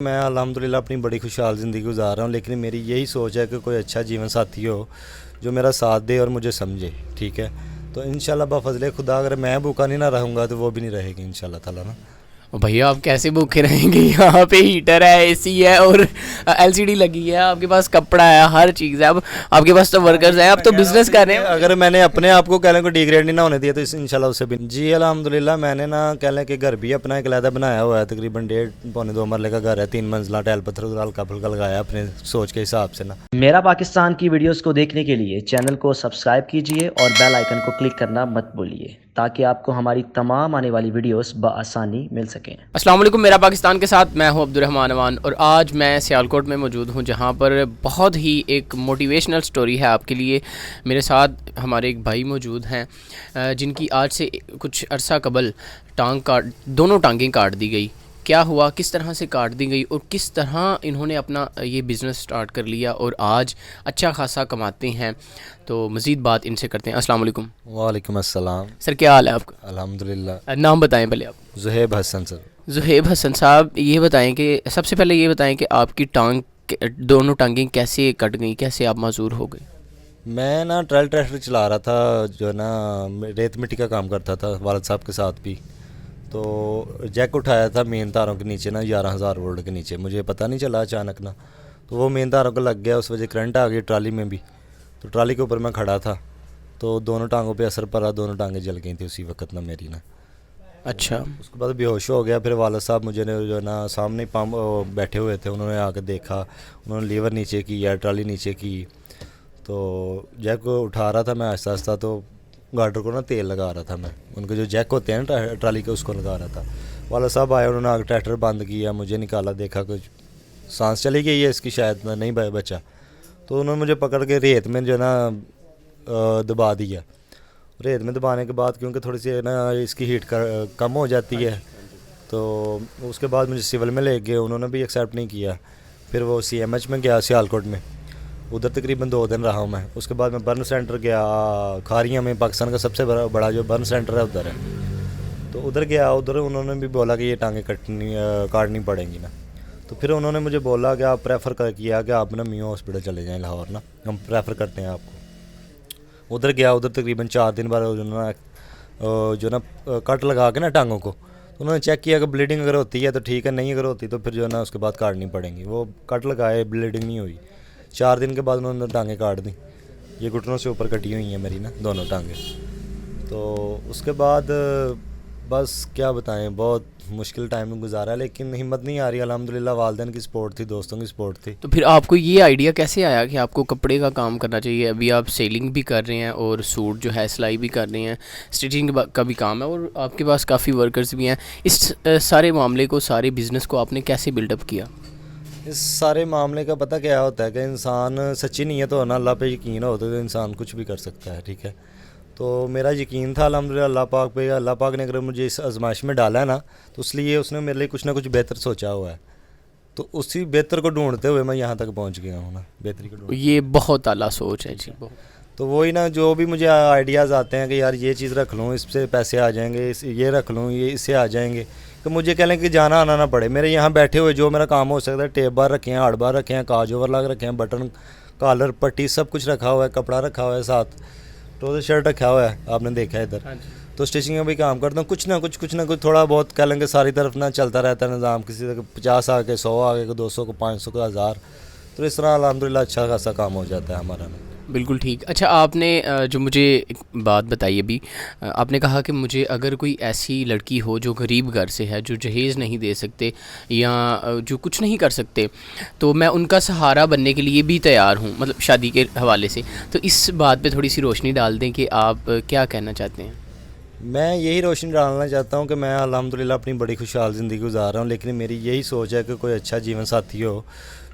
میں الحمدللہ اپنی بڑی خوشحال زندگی گزار رہا ہوں، لیکن میری یہی سوچ ہے کہ کوئی اچھا جیون ساتھی ہو جو میرا ساتھ دے اور مجھے سمجھے، ٹھیک ہے؟ تو انشاءاللہ بفضل خدا اگر میں بھوکا نہیں نہ رہوں گا تو وہ بھی نہیں رہے گی انشاءاللہ تعالیٰ نا۔ بھیا آپ کیسے بھوکے رہیں گے؟ یہاں پہ ہیٹر ہے، اے سی ہے اور ایل سی ڈی لگی ہے، آپ کے پاس کپڑا ہے، ہر چیز ہے، اب آپ کے پاس تو ورکرز ہیں، آپ تو بزنس کر رہے ہیں۔ اگر میں نے اپنے آپ کو کہہ لیں کو ڈی گریڈ نہیں نہ ہونے دیا تو انشاءاللہ اسے بھی جی الحمدللہ میں نے نا کہہ لیں کہ گھر بھی اپنا ایک علیحدہ بنایا ہوا ہے، تقریباً 1.5-2 مرلے کا گھر ہے، 3 منزلہ، ٹائل پتھر ہلکا پھلکا لگایا اپنے سوچ کے حساب سے نا۔ میرا پاکستان کی ویڈیوز کو دیکھنے کے لیے چینل کو سبسکرائب کیجئے اور بیل آئیکن کو کلک کرنا مت بھولیے تاکہ آپ کو ہماری تمام آنے والی ویڈیوز بآسانی مل سکیں۔ السلام علیکم، میرا پاکستان کے ساتھ میں ہوں عبدالرحمان امان، اور آج میں سیالکوٹ میں موجود ہوں جہاں پر بہت ہی ایک موٹیویشنل سٹوری ہے آپ کے لیے۔ میرے ساتھ ہمارے ایک بھائی موجود ہیں جن کی آج سے کچھ عرصہ قبل دونوں ٹانگیں کاٹ دی گئی۔ کیا ہوا، کس طرح سے کاٹ دی گئی اور کس طرح انہوں نے اپنا یہ بزنس سٹارٹ کر لیا اور آج اچھا خاصا کماتے ہیں، تو مزید بات ان سے کرتے ہیں۔ السلام علیکم۔ وعلیکم السلام۔ سر کیا حال ہے آپ کا؟ الحمدللہ۔ نام بتائیں پہلے آپ۔ زہیب حسن سر۔ زہیب حسن صاحب، یہ بتائیں کہ سب سے پہلے یہ بتائیں کہ آپ کی دونوں ٹانگیں کیسے کٹ گئیں، کیسے آپ معذور ہو گئے؟ میں نا ٹریکٹر چلا رہا تھا، جو ہے نا ریت مٹی کا کام کرتا تھا والد صاحب کے ساتھ بھی، تو جیک اٹھایا تھا مین تاروں کے نیچے نا 11,000 وولٹ کے نیچے، مجھے پتہ نہیں چلا اچانک نا، تو وہ مین تاروں کو لگ گیا، اس وجہ کرنٹ آ گئی ٹرالی میں بھی، تو ٹرالی کے اوپر میں کھڑا تھا تو دونوں ٹانگوں پہ اثر پڑا، دونوں ٹانگیں جل گئی تھیں اسی وقت نا میری نا۔ اچھا۔ اس کے بعد بے ہوش ہو گیا، پھر والد صاحب مجھے نے جو ہے نا سامنے پمپ بیٹھے ہوئے تھے، انہوں نے آ کے دیکھا، انہوں نے لیور نیچے کی یا ٹرالی نیچے کی، تو جیک کو اٹھا رہا تھا میں آہستہ آہستہ، تو گارڈر کو نا تیل لگا رہا تھا میں، ان کے جو جیک ہوتے ہیں نا ٹرالی کے، اس کو لگا رہا تھا۔ والد صاحب آئے، انہوں نے آگے ٹریکٹر بند کیا، مجھے نکالا، دیکھا کچھ سانس چلی گئی ہے اس کی شاید نہیں بچا، تو انہوں نے مجھے پکڑ کے ریت میں جو ہے نا دبا دیا۔ ریت میں دبانے کے بعد کیونکہ تھوڑی سی نا اس کی ہیٹ کم ہو جاتی ہے، تو اس کے بعد مجھے سول میں لے گئے، انہوں نے بھی ایکسیپٹ نہیں کیا۔ پھر وہ CMH میں گیا سیالکوٹ میں، ادھر تقریباً 2 دن رہا ہوں میں۔ اس کے بعد میں برن سینٹر گیا کھاریاں میں، پاکستان کا سب سے بڑا جو برن سینٹر ہے ادھر ہے، تو ادھر گیا، ادھر انہوں نے بھی بولا کہ یہ ٹانگیں کاٹنی پڑیں گی نا، تو پھر انہوں نے مجھے بولا کہ آپ پریفر کیا کہ آپ نا میو ہاسپٹل چلے جائیں لاہور نا، ہم پریفر کرتے ہیں آپ کو۔ ادھر گیا، ادھر تقریباً 4 دن بعد جو نا کٹ لگا کے نا ٹانگوں کو، انہوں نے چیک کیا کہ بلیڈنگ اگر ہوتی ہے تو ٹھیک ہے، نہیں اگر ہوتی تو پھر جو ہے نا اس کے بعد کاٹنی پڑیں گی۔ وہ کٹ لگائے، بلیڈنگ نہیں ہوئی، 4 دن کے بعد انہوں نے ٹانگیں کاٹ دیں، یہ گھٹنوں سے اوپر کٹی ہوئی ہیں میری نا دونوں ٹانگیں۔ تو اس کے بعد بس کیا بتائیں، بہت مشکل ٹائم گزارا، لیکن ہمت نہیں آ رہی، الحمدللہ والدین کی سپورٹ تھی، دوستوں کی سپورٹ تھی۔ تو پھر آپ کو یہ آئیڈیا کیسے آیا کہ آپ کو کپڑے کا کام کرنا چاہیے؟ ابھی آپ سیلنگ بھی کر رہے ہیں اور سوٹ جو ہے سلائی بھی کر رہے ہیں، اسٹیچنگ کا بھی کام ہے، اور آپ کے پاس کافی ورکرز بھی ہیں، اس سارے معاملے کو، سارے بزنس کو آپ نے کیسے بلڈ اپ کیا؟ اس سارے معاملے کا پتہ کیا ہوتا ہے کہ انسان سچی نیت ہو نا، اللہ پہ یقین ہو تو انسان کچھ بھی کر سکتا ہے، ٹھیک ہے؟ تو میرا یقین تھا الحمدللہ اللہ پاک پہ، اللہ پاک نے اگر مجھے اس آزمائش میں ڈالا ہے نا، تو اس لیے اس نے میرے لیے کچھ نہ کچھ بہتر سوچا ہوا ہے، تو اسی بہتر کو ڈھونڈتے ہوئے میں یہاں تک پہنچ گیا ہوں نا، بہتری کو ڈھونڈ۔ یہ بہت اعلیٰ سوچ ہے جی، بہت۔ تو وہی نا، جو بھی مجھے آئیڈیاز آتے ہیں کہ یار یہ چیز رکھ لوں، اس سے پیسے آ جائیں گے، یہ رکھ لوں، یہ اس سے آ جائیں گے، کہ مجھے کہہ لیں کہ جانا آنا نہ پڑے، میرے یہاں بیٹھے ہوئے جو میرا کام ہو سکتا ہے، ٹیپ بار رکھے ہیں، ہارڈ بار رکھے ہیں، کاج اوور لاگ رکھے ہیں، بٹن، کالر، پٹی، سب کچھ رکھا ہوا ہے، کپڑا رکھا ہوا ہے، ساتھ ٹروزر شرٹ رکھا ہوا ہے، آپ نے دیکھا ہے ادھر۔ تو اسٹیچنگ میں بھی کام کرتا ہوں، کچھ نہ کچھ تھوڑا بہت کہہ لیں کہ ساری طرف نہ چلتا رہتا ہے نظام، کسی طرح 50 آ کے 100 آ کے 200 کو 500 کو 1000، تو اس طرح الحمدللہ اچھا خاصا کام ہو جاتا ہے ہمارا نا۔ بالکل ٹھیک۔ اچھا، آپ نے جو مجھے ایک بات بتائی ابھی، آپ نے کہا کہ مجھے اگر کوئی ایسی لڑکی ہو جو غریب گھر سے ہے، جو جہیز نہیں دے سکتے یا جو کچھ نہیں کر سکتے، تو میں ان کا سہارا بننے کے لیے بھی تیار ہوں، مطلب شادی کے حوالے سے، تو اس بات پہ تھوڑی سی روشنی ڈال دیں کہ آپ کیا کہنا چاہتے ہیں؟ میں یہی روشنی ڈالنا چاہتا ہوں کہ میں الحمدللہ اپنی بڑی خوشحال زندگی گزار رہا ہوں، لیکن میری یہی سوچ ہے کہ کوئی اچھا جیون ساتھی ہو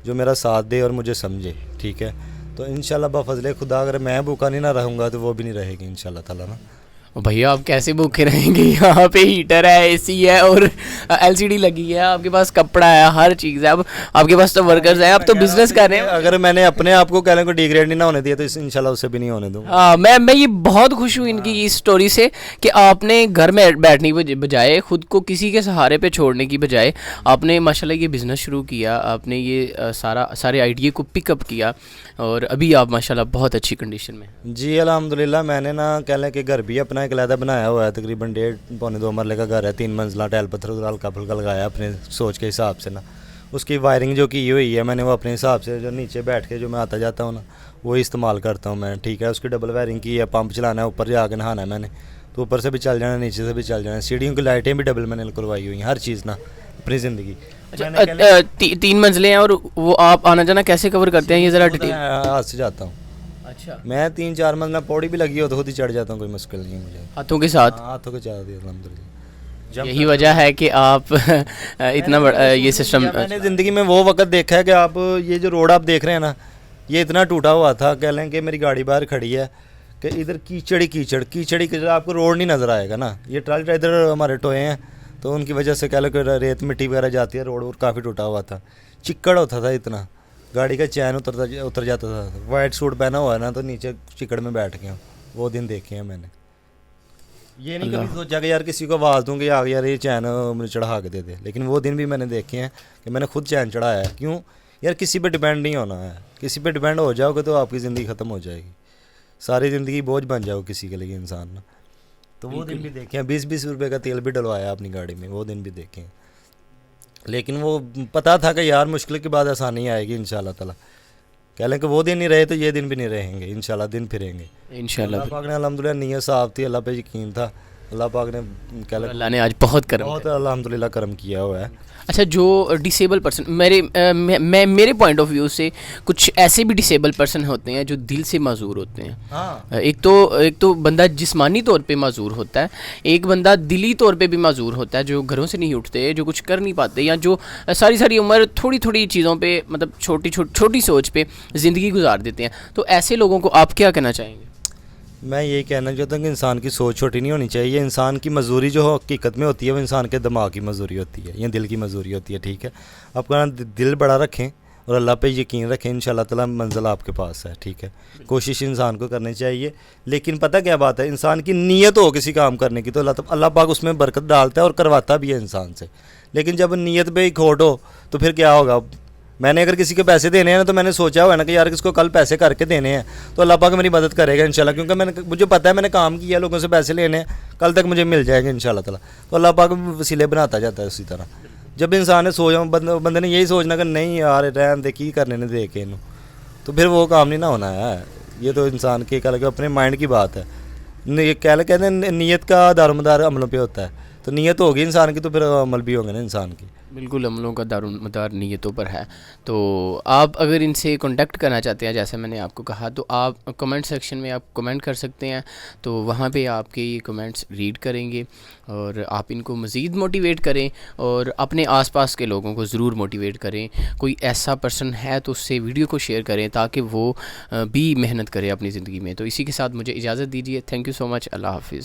جو میرا ساتھ دے اور مجھے سمجھے، ٹھیک ہے؟ تو انشاءاللہ بفضل خدا اگر میں بھوکا نہیں نہ رہوں گا تو وہ بھی نہیں رہے گی انشاءاللہ تعالیٰ نا۔ بھیا آپ کیسے بھوکے رہیں گے؟ یہاں پہ ہیٹر ہے, اے سی ہے, اور LCD لگی ہے, آپ کے پاس کپڑا ہے, ہر چیز ہے. اب آپ کے پاس تو ورکرز ہیں, آپ تو بزنس کر رہے ہیں. اگر میں نے اپنے آپ کو کہنے کو ڈیگریڈ نہیں نہ ہونے دیا تو انشاءاللہ اسے بھی نہیں ہونے دوں. ہاں, میں یہ بہت خوش ہوں ان کی اس سٹوری سے کہ آپ نے گھر میں بیٹھنے کی بجائے, خود کو کسی کے سہارے پہ چھوڑنے کی بجائے, آپ نے ماشاءاللہ یہ بزنس شروع کیا, آپ نے یہ سارے آئیڈیا کو پک اپ کیا, اور ابھی آپ ماشاءاللہ بہت اچھی کنڈیشن میں. جی الحمدللہ. میں نے نا کہہ لیں کہ گھر بھی اپنا ایک علیحدہ بنایا ہوا ہے, تقریباً 1.5-2 مرلے کا گھر ہے, 3 منزلہ, ٹائل پتھر ہلکا پھلکا لگایا اپنے سوچ کے حساب سے نا. اس کی وائرنگ جو کی ہوئی ہے میں نے وہ اپنے حساب سے جو نیچے بیٹھ کے جو میں آتا جاتا ہوں نا وہی استعمال کرتا ہوں میں, ٹھیک ہے. اس کی ڈبل وائرنگ کی ہے, پمپ چلانا ہے, اوپر جا کے نہانا ہے میں نے, تو اوپر سے بھی چل جانا, نیچے سے بھی چل جانا. سیڑھیوں کی لائٹیں بھی ڈبل میں نے کروائی ہوئی ہیں, ہر چیز نا اپنی زندگی. 3 منزلیں ہیں, اور وہ آپ آنا جانا کیسے کور کرتے ہیں یہ ذرا ڈیٹیل. ہاتھ سے جاتا ہوں. اچھا, میں 3-4 منزلہ پوڑی بھی لگی ہو تو خود ہی چڑھ جاتا ہوں, کوئی مشکل نہیں ہے مجھے. ہاتھوں کے ساتھ. ہاتھوں کے چڑھ دیا الحمدللہ. یہی وجہ ہے کہ آپ اتنا بڑا یہ سسٹم. میں نے زندگی میں وہ وقت دیکھا ہے کہ آپ یہ جو روڈ آپ دیکھ رہے ہیں نا, یہ اتنا ٹوٹا ہوا تھا, کہہ لیں کہ میری گاڑی باہر کھڑی ہے کہ ادھر کیچڑ ہی کیچڑ, آپ کو روڈ نہیں نظر آئے گا نا. یہ ٹرالی ادھر ہمارے ٹوئے ہیں تو ان کی وجہ سے کہہ لیں کہ ریت مٹی وغیرہ جاتی ہے, روڈ اور کافی ٹوٹا ہوا تھا, چکڑ ہوتا تھا اتنا, گاڑی کا چین اتر جاتا تھا. وائٹ سوٹ پہنا ہوا ہے نا تو نیچے چکڑ میں بیٹھ گیا. وہ دن دیکھے ہیں میں نے. یہ نہیں کبھی سوچا کہ یار کسی کو آواز دوں کہ آگے یار یہ چین مجھے چڑھا کے دے دے, لیکن وہ دن بھی میں نے دیکھے ہیں کہ میں نے خود چین چڑھایا ہے. کیوں یار, کسی پہ ڈیپینڈ نہیں ہونا ہے. کسی پہ ڈیپینڈ ہو جاؤ گے تو آپ کی زندگی ختم ہو جائے گی, ساری زندگی بوجھ بن جاؤ کسی کے لیے انسان نا. تو وہ دن بھی دیکھے ہیں, 20-20 روپے کا تیل بھی ڈلوایا اپنی گاڑی میں, وہ دن بھی دیکھے ہیں. لیکن وہ پتہ تھا کہ یار مشکل کے بعد آسانی آئے گی انشاءاللہ تعالیٰ. کہہ لیں کہ وہ دن نہیں رہے تو یہ دن بھی نہیں رہیں گے انشاءاللہ, دن پھریں گے انشاءاللہ. اللہ پاک نے الحمدللہ نیت صاف تھی, اللہ پہ یقین تھا, اللہ پاک نے کہہ لیں اللہ نے آج بہت کرم بہت الحمدللہ کرم کیا ہوا ہے. اچھا, جو ڈسیبل پرسن, میرے پوائنٹ آف ویو سے کچھ ایسے بھی ڈسیبل پرسن ہوتے ہیں جو دل سے معذور ہوتے ہیں. ہاں, ایک تو بندہ جسمانی طور پہ معذور ہوتا ہے, ایک بندہ دلی طور پہ بھی معذور ہوتا ہے, جو گھروں سے نہیں اٹھتے, جو کچھ کر نہیں پاتے, یا جو ساری عمر تھوڑی چیزوں پہ, مطلب چھوٹی سوچ پہ زندگی گزار دیتے ہیں. تو ایسے لوگوں کو آپ کیا کہنا چاہیں گے؟ میں یہی کہنا چاہتا ہوں کہ انسان کی سوچ چھوٹی نہیں ہونی چاہیے. انسان کی مزدوری جو حقیقت میں ہوتی ہے وہ انسان کے دماغ کی مزدوری ہوتی ہے یا دل کی مزدوری ہوتی ہے, ٹھیک ہے. آپ کا دل بڑا رکھیں اور اللہ پہ یقین رکھیں, انشاءاللہ تعالیٰ منزل آپ کے پاس ہے, ٹھیک ہے. کوشش انسان کو کرنی چاہیے, لیکن پتہ کیا بات ہے, انسان کی نیت ہو کسی کام کرنے کی تو اللہ پاک اس میں برکت ڈالتا ہے اور کرواتا بھی ہے انسان سے. لیکن جب نیت پہ ہی کھوٹ ہو تو پھر کیا ہوگا. میں نے اگر کسی کو پیسے دینے ہیں نا تو میں نے سوچا ہوا ہے نا کہ یار کس کو کل پیسے کر کے دینے ہیں تو اللہ پاک میری مدد کرے گا انشاءاللہ, کیونکہ مجھے پتہ ہے میں نے کام کیا, لوگوں سے پیسے لینے ہیں, کل تک مجھے مل جائے گا انشاءاللہ تعالیٰ. تو اللہ پاک وسیلے بناتا جاتا ہے اسی طرح. جب انسان نے سوچا, بندے نے یہی سوچنا کہ نہیں یار رہن دے کی کرنے نے دے کے انہوں, تو پھر وہ کام نہیں نہ ہونا ہے. یہ تو انسان کے کہہ لگے اپنے مائنڈ کی بات ہے. کہتے ہیں نیت کا دار و مدار عملوں پہ ہوتا ہے, تو نیت ہوگی انسان کی تو پھر عمل بھی ہوں گے نا انسان کی. بالکل, عملوں کا دار و مدار نیتوں پر ہے. تو آپ اگر ان سے کانٹیکٹ کرنا چاہتے ہیں, جیسے میں نے آپ کو کہا, تو آپ کمنٹ سیکشن میں آپ کمنٹ کر سکتے ہیں, تو وہاں پہ آپ کے یہ کمنٹس ریڈ کریں گے اور آپ ان کو مزید موٹیویٹ کریں اور اپنے آس پاس کے لوگوں کو ضرور موٹیویٹ کریں. کوئی ایسا پرسن ہے تو اس سے ویڈیو کو شیئر کریں تاکہ وہ بھی محنت کرے اپنی زندگی میں. تو اسی کے ساتھ مجھے اجازت دیجیے. تھینک یو سو مچ. اللہ حافظ.